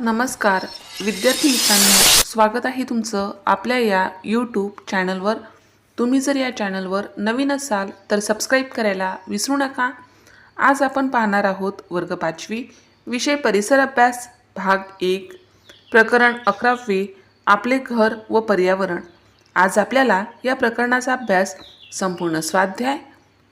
नमस्कार विद्यार्थी मित्रांनो, स्वागत आहे तुमचं आपल्या या यूट्यूब चॅनलवर। तुम्ही जर या चॅनलवर नवीन असाल तर सबस्क्राईब करायला विसरू नका। आज आपण पाहणार आहोत वर्ग 5वी विषय परिसर अभ्यास भाग 1 प्रकरण 11वे आपले घर व पर्यावरण। आज आपल्याला या प्रकरणाचा अभ्यास संपूर्ण स्वाध्याय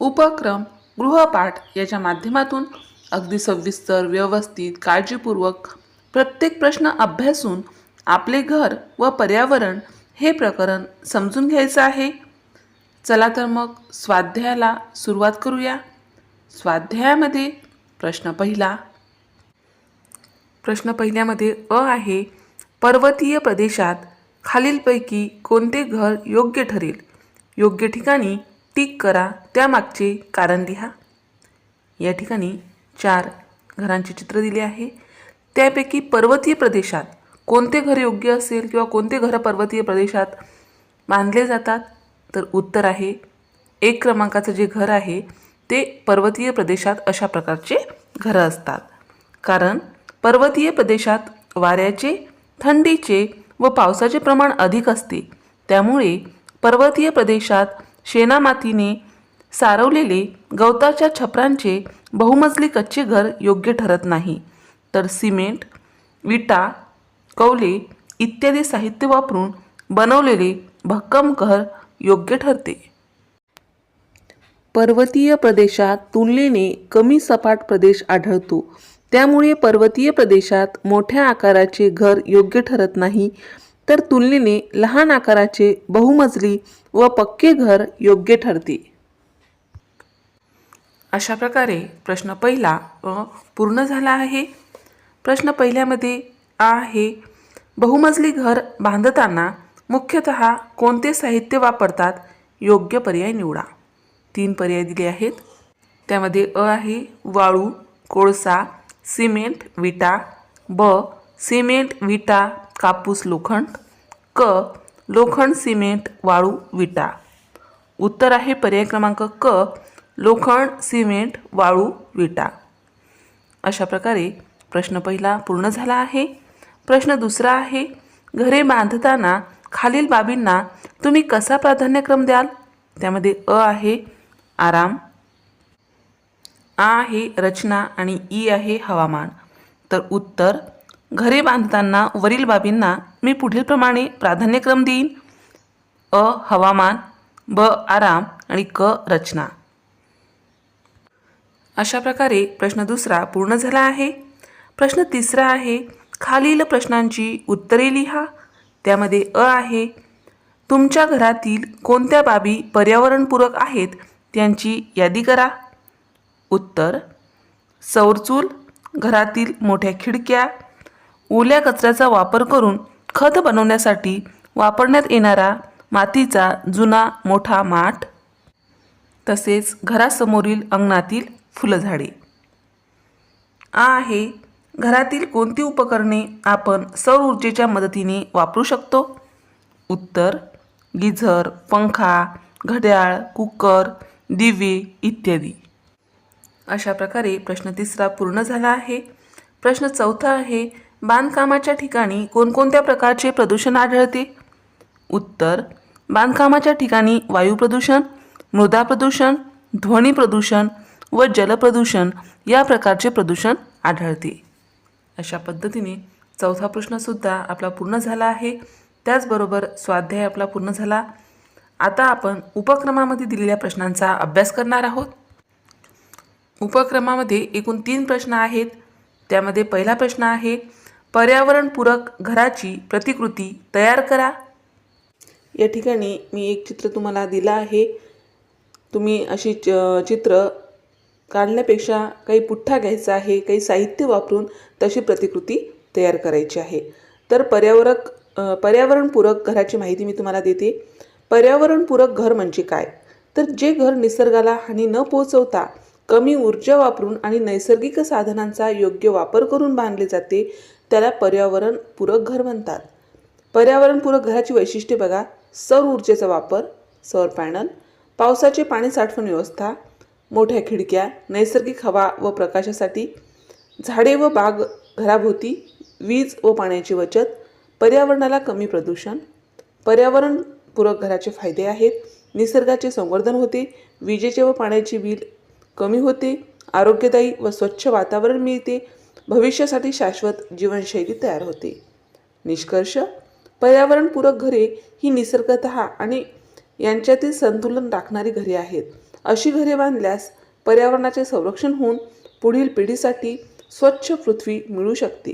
उपक्रम गृहपाठ याच्या माध्यमातून अगदी सविस्तर व्यवस्थित काळजीपूर्वक प्रत्येक प्रश्न अभ्यासून आपले घर व पर्यावरण हे प्रकरण समजून घ्यायचं आहे। चला तर मग स्वाध्यायाला सुरुवात करूया। स्वाध्यायामध्ये प्रश्न पहिल्यामध्ये अ आहे, पर्वतीय प्रदेशात खालीलपैकी कोणते घर योग्य ठरेल? योग्य ठिकाणी टिक करा, त्यामागचे कारण लिहा। या ठिकाणी 4 घरांचे चित्र दिले आहे। त्यापैकी पर्वतीय प्रदेशात कोणते घर योग्य असेल किंवा कोणते घर पर्वतीय प्रदेशात बांधले जातात? तर उत्तर आहे 1 क्रमांकाचं जे घर आहे ते पर्वतीय प्रदेशात अशा प्रकारचे घरं असतात। कारण पर्वतीय प्रदेशात वाऱ्याचे, थंडीचे व पावसाचे प्रमाण अधिक असते। त्यामुळे पर्वतीय प्रदेशात शेणामातीने सारवलेले गवताच्या छपरांचे बहुमजली कच्चे घर योग्य ठरत नाही, तर सिमेंट, विटा, कौले इत्यादी साहित्य वापरून बनवलेले भक्कम घर योग्य ठरते। पर्वतीय प्रदेशात तुलनेने कमी सपाट प्रदेश आढळतो, त्यामुळे पर्वतीय प्रदेशात मोठ्या आकाराचे घर योग्य ठरत नाही, तर तुलनेने लहान आकाराचे बहुमजली व पक्के घर योग्य ठरते। अशा प्रकारे प्रश्न पहिला पूर्ण झाला आहे। प्रश्न पहिल्यामध्ये आहे, बहुमजली घर बांधताना मुख्यतः कोणते साहित्य वापरतात? योग्य पर्याय निवडा। 3 पर्याय दिले आहेत। त्यामध्ये अ आहे वाळू, कोळसा, सिमेंट, विटा, ब सिमेंट, विटा, कापूस, लोखंड, क लोखंड, सिमेंट, वाळू, विटा। उत्तर आहे पर्याय क्रमांक क लोखंड, सिमेंट, वाळू, विटा। अशा प्रकारे प्रश्न पहिला पूर्ण झाला आहे। प्रश्न दुसरा आहे, घरे बांधताना खालील बाबींना तुम्ही कसा प्राधान्यक्रम द्याल? त्यामध्ये अ आहे आराम, आ आहे रचना आणि ई आहे हवामान। तर उत्तर, घरे बांधताना वरील बाबींना मी पुढील प्रमाणे प्राधान्यक्रम देईन: अ हवामान, ब आराम आणि क रचना। अशा प्रकारे प्रश्न दुसरा पूर्ण झाला आहे। प्रश्न तिसरा आहे, खालील प्रश्नांची उत्तरे लिहा। त्यामध्ये अ आहे, तुमच्या घरातील कोणत्या बाबी पर्यावरणपूरक आहेत त्यांची यादी करा। उत्तर, सौरचूल, घरातील मोठ्या खिडक्या, ओल्या कचऱ्याचा वापर करून खत बनवण्यासाठी वापरण्यात येणारा मातीचा जुना मोठा माठ, तसेच घरासमोरील अंगणातील फुलझाडे। आ आहे, घरातील कोणती उपकरणे आपण सौर ऊर्जेच्या मदतीने वापरू शकतो? उत्तर, गिझर, पंखा, घड्याळ, कुकर, दिवे इत्यादी। अशा प्रकारे प्रश्न तिसरा पूर्ण झाला आहे। प्रश्न चौथा आहे, बांधकामाच्या ठिकाणी कोणकोणत्या प्रकारचे प्रदूषण आढळते? उत्तर, बांधकामाच्या ठिकाणी वायू प्रदूषण, मृदा प्रदूषण, ध्वनी प्रदूषण व जलप्रदूषण या प्रकारचे प्रदूषण आढळते। अशा पद्धतीने चौथा प्रश्नसुद्धा आपला पूर्ण झाला आहे। त्याचबरोबर स्वाध्याय आपला पूर्ण झाला। आता आपण उपक्रमामध्ये दिलेल्या प्रश्नांचा अभ्यास करणार आहोत। उपक्रमामध्ये एकूण 3 प्रश्न आहेत। त्यामध्ये पहिला प्रश्न आहे, पर्यावरणपूरक घराची प्रतिकृती तयार करा। या ठिकाणी मी एक चित्र तुम्हाला दिलं आहे। तुम्ही अशी चित्र काढण्यापेक्षा काही पुठ्ठा घ्यायचा आहे, काही साहित्य वापरून तशी प्रतिकृती तयार करायची आहे। तर पर्यावरणपूरक घराची माहिती मी तुम्हाला देते। पर्यावरणपूरक घर म्हणजे काय? तर जे घर निसर्गाला हानी न पोहोचवता कमी ऊर्जा वापरून आणि नैसर्गिक साधनांचा योग्य वापर करून बांधले जाते, त्याला पर्यावरणपूरक घर म्हणतात। पर्यावरणपूरक घराची वैशिष्ट्ये बघा: सौर ऊर्जेचा वापर, सौर पॅनल, पावसाचे पाणी साठवण व्यवस्था, मोठ्या खिडक्या, नैसर्गिक हवा व प्रकाशासाठी, झाडे व बाग घराभोवती, वीज व पाण्याची बचत, पर्यावरणाला कमी प्रदूषण, पर्यावरणपूरक घराचे फायदे आहेत, निसर्गाचे संवर्धन होते, विजेचे व पाण्याचे बिल कमी होते, आरोग्यदायी व स्वच्छ वातावरण मिळते, भविष्यासाठी शाश्वत जीवनशैली तयार होते. निष्कर्ष: पर्यावरणपूरक घरे ही निसर्गतः आणि यांच्यातील संतुलन राखणारी घरे आहेत. अशी घरे बांधल्यास पर्यावरणाचे संरक्षण होऊन पुढील पिढीसाठी स्वच्छ पृथ्वी मिळू शकते.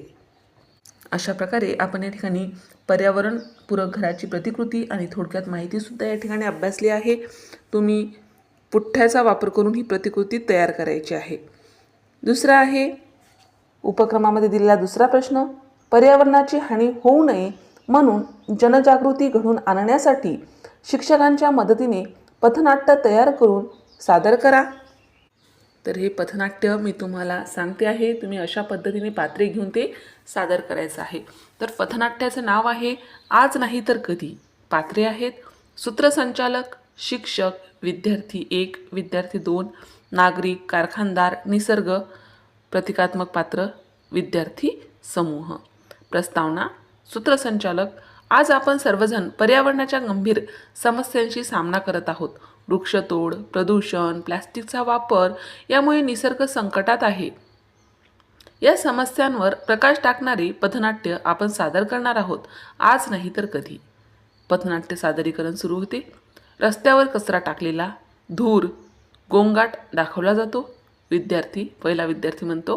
अशा प्रकारे आपण या ठिकाणी पर्यावरणपूरक घराची प्रतिकृती आणि थोडक्यात माहितीसुद्धा या ठिकाणी अभ्यासली आहे. तुम्ही पुठ्ठ्याचा वापर करून ही प्रतिकृती तयार करायची आहे. दुसरा आहे उपक्रमामध्ये दिलेला दुसरा प्रश्न, पर्यावरणाची हानी होऊ नये म्हणून जनजागृती घडवून आणण्यासाठी शिक्षकांच्या मदतीने पथनाट्य तयार करून सादर करा. तर हे पथनाट्य मी तुम्हाला सांगते आहे, तुम्ही अशा पद्धतीने पात्रे घेऊन ते सादर करायचं आहे. तर पथनाट्याचं नाव आहे आज नाही तर कधी. पात्रे आहेत सूत्रसंचालक, शिक्षक, विद्यार्थी 1, विद्यार्थी 2, नागरिक, कारखानदार, निसर्ग, प्रतिकात्मक पात्र, विद्यार्थी समूह. प्रस्तावना: सूत्रसंचालक: आज आपण सर्वजण पर्यावरणाच्या गंभीर समस्यांशी सामना करत आहोत. वृक्षतोड, प्रदूषण, प्लास्टिकचा वापर यामुळे निसर्ग संकटात आहे. या समस्यांवर प्रकाश टाकणारे पथनाट्य आपण सादर करणार आहोत. आज नाही तर कधी. पथनाट्य सादरीकरण सुरू होते. रस्त्यावर कचरा टाकलेला, धूर, गोंगाट दाखवला जातो. पहिला विद्यार्थी म्हणतो,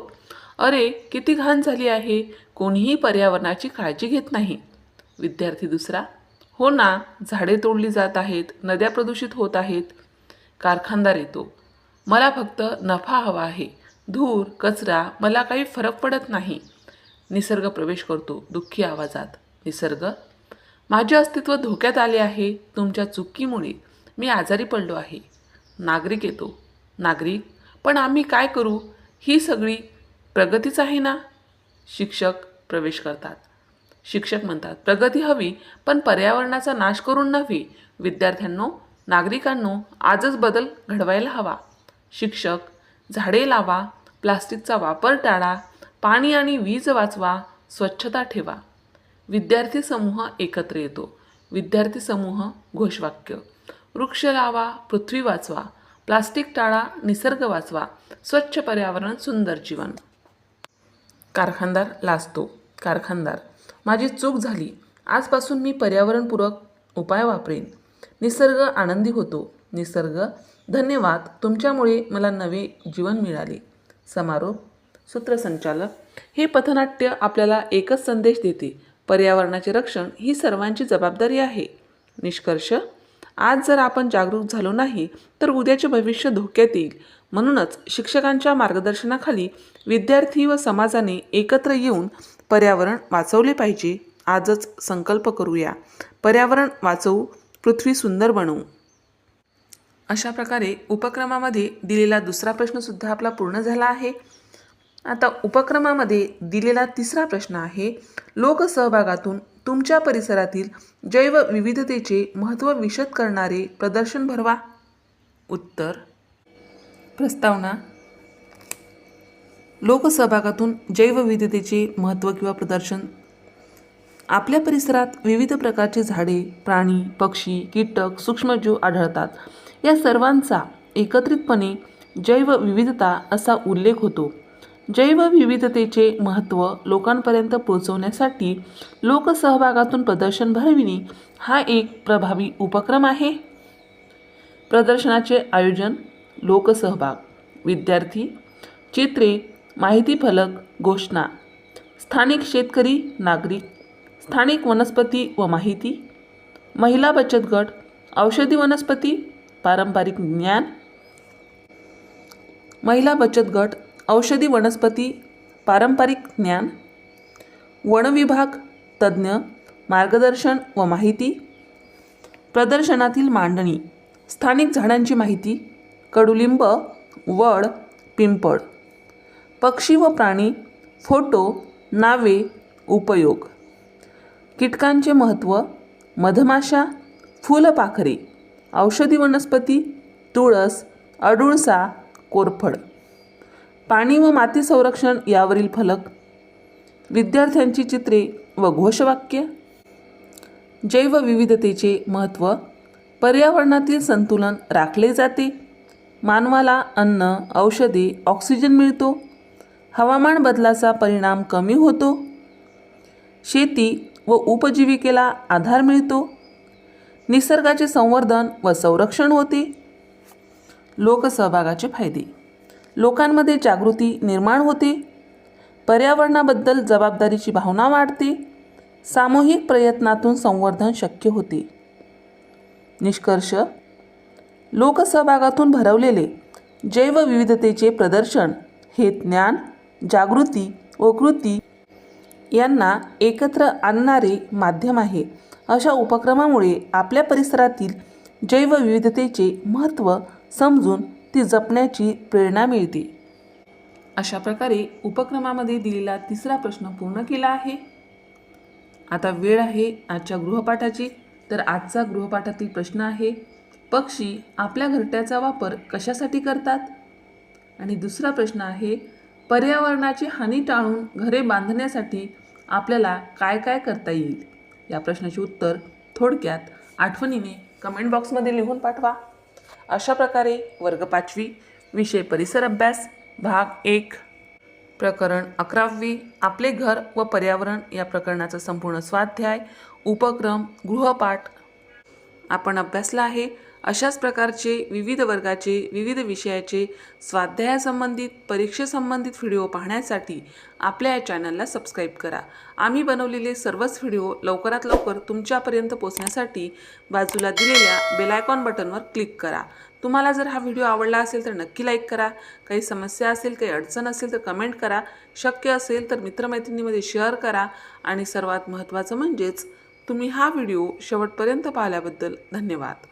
अरे किती घाण झाली आहे, कोणीही पर्यावरणाची काळजी घेत नाही. विद्यार्थी दुसरा, हो ना, झाडे तोडली जात आहेत, नद्या प्रदूषित होत आहेत. कारखानदार येतो, मला फक्त नफा हवा आहे, धूर, कचरा, मला काही फरक पडत नाही. निसर्ग प्रवेश करतो दुःखी आवाजात. निसर्ग, माझे अस्तित्व धोक्यात आले आहे, तुमच्या चुकीमुळे मी आजारी पडलो आहे. नागरिक येतो, नागरिक, पण आम्ही काय करू, ही सगळी प्रगतीच आहे ना. शिक्षक प्रवेश करतात. शिक्षक म्हणतात, प्रगती हवी पण पर्यावरणाचा नाश करून नव्हे. विद्यार्थ्यांनो, नागरिकांनो, आजच बदल घडवायला हवा. शिक्षक, झाडे लावा, प्लास्टिकचा वापर टाळा, पाणी आणि वीज वाचवा, स्वच्छता ठेवा. विद्यार्थी समूह एकत्र येतो. विद्यार्थी समूह घोषवाक्य: वृक्ष लावा, पृथ्वी वाचवा, प्लास्टिक टाळा, निसर्ग वाचवा, स्वच्छ पर्यावरण, सुंदर जीवन. कारखानदार लाजतो. कारखानदार, माझी चूक झाली, आजपासून मी पर्यावरणपूरक उपाय वापरेन. निसर्ग आनंदी होतो. निसर्ग, धन्यवाद, तुमच्यामुळे मला नवे जीवन मिळाले. समारोप. सूत्रसंचालक: हे पथनाट्य आपल्याला एकच संदेश देते, पर्यावरणाचे रक्षण ही सर्वांची जबाबदारी आहे. निष्कर्ष: आज जर आपण जागरूक झालो नाही तर उद्याचे भविष्य धोक्यात येईल. म्हणूनच शिक्षकांच्या मार्गदर्शनाखाली विद्यार्थी व समाजाने एकत्र येऊन पर्यावरण वाचवले पाहिजे. आजच संकल्प करूया, पर्यावरण वाचवू, पृथ्वी सुंदर बनवू. अशा प्रकारे उपक्रमामध्ये दिलेला दुसरा प्रश्नसुद्धा आपला पूर्ण झाला आहे. आता उपक्रमामध्ये दिलेला तिसरा प्रश्न आहे, लोकसहभागातून तुमच्या परिसरातील जैवविविधतेचे महत्त्व विशद करणारे प्रदर्शन भरवा. उत्तर. प्रस्तावना: लोकसहभागातून जैवविविधतेचे महत्त्व किंवा प्रदर्शन. आपल्या परिसरात विविध प्रकारचे झाडे, प्राणी, पक्षी, कीटक, सूक्ष्मजीव आढळतात. या सर्वांचा एकत्रितपणे जैवविविधता असा उल्लेख होतो. जैवविविधतेचे महत्त्व लोकांपर्यंत पोहोचवण्यासाठी लोकसहभागातून प्रदर्शन भरविणे हा एक प्रभावी उपक्रम आहे. प्रदर्शनाचे आयोजन, लोकसहभाग, विद्यार्थी, चित्रे, माहिती फलक, घोषणा, स्थानिक शेतकरी, नागरिक, स्थानिक वनस्पती व माहिती, महिला बचत गट, औषधी वनस्पती, पारंपरिक ज्ञान. महिला बचत गट, औषधी वनस्पती, पारंपरिक ज्ञान. वन विभाग, तज्ज्ञ, मार्गदर्शन व माहिती. प्रदर्शनातील मांडणी, स्थानिक झाडांची माहिती, कडुलिंब, वड, पिंपळ. पक्षी व प्राणी, फोटो, नावे, उपयोग. कीटकांचे महत्त्व, मधमाशा, फुलपाखरे, औषधी वनस्पती, तुळस, अडुळसा, कोरफड. पाणी व माती संरक्षण यावरील फलक. विद्यार्थ्यांची चित्रे व घोषवाक्य, जैवविविधतेचे महत्त्व, पर्यावरणातील संतुलन राखले जाते, मानवाला अन्न, औषधे, ऑक्सिजन मिळतो, हवामान बदलाचा परिणाम कमी होतो, शेती व उपजीविकेला आधार मिळतो, निसर्गाचे संवर्धन व संरक्षण होते. लोकसहभागाचे फायदे. लोकांमध्ये जागृती निर्माण होते, पर्यावरणाबद्दल जबाबदारीची भावना वाढते, सामूहिक प्रयत्नातून संवर्धन शक्य होते. निष्कर्ष. लोकसहभागातून भरवलेले जैवविविधतेचे प्रदर्शन हे ज्ञान, जागृती व कृती यांना एकत्र आणणारे माध्यम आहे. अशा उपक्रमामुळे आपल्या परिसरातील जैवविविधतेचे महत्त्व समजून ती जपण्याची प्रेरणा मिळते. अशा प्रकारे उपक्रमामध्ये दिलेला तिसरा प्रश्न पूर्ण केला आहे. आता वेळ आहे आजच्या गृहपाठाची. तर आजचा गृहपाठातील प्रश्न आहे, पक्षी आपल्या घरट्याचा वापर कशासाठी करतात? आणि दुसरा प्रश्न आहे, पर्यावरणाची हानी टाळून घरे बांधण्यासाठी आपल्याला काय काय करता येईल? या प्रश्नाचे उत्तर थोडक्यात आठवणीने कमेंट बॉक्समध्ये लिहून पाठवा. अशा प्रकारे वर्ग 5वी विषय परिसर अभ्यास भाग 1 प्रकरण 11वी आपले घर व पर्यावरण या प्रकरणाचा संपूर्ण स्वाध्याय, उपक्रम, गृहपाठ आपण अभ्यासला आहे. अशाच प्रकारचे विविध वर्गाचे विविध विषयाचे स्वाध्यायासंबंधित परीक्षेसंबंधित व्हिडिओ पाहण्यासाठी आपल्या या चॅनलला सबस्क्राईब करा. आम्ही बनवलेले सर्वच व्हिडिओ लवकरात लवकर तुमच्यापर्यंत पोहोचण्यासाठी बाजूला दिलेल्या बेल आयकॉन बटनवर क्लिक करा. तुम्हाला जर हा व्हिडिओ आवडला असेल तर नक्की लाईक करा. काही समस्या असेल, काही अडचण असेल तर कमेंट करा. शक्य असेल तर मित्रमैत्रिणींमध्ये शेअर करा. आणि सर्वात महत्त्वाचं म्हणजेच तुम्ही हा व्हिडिओ शेवटपर्यंत पाहिल्याबद्दल धन्यवाद.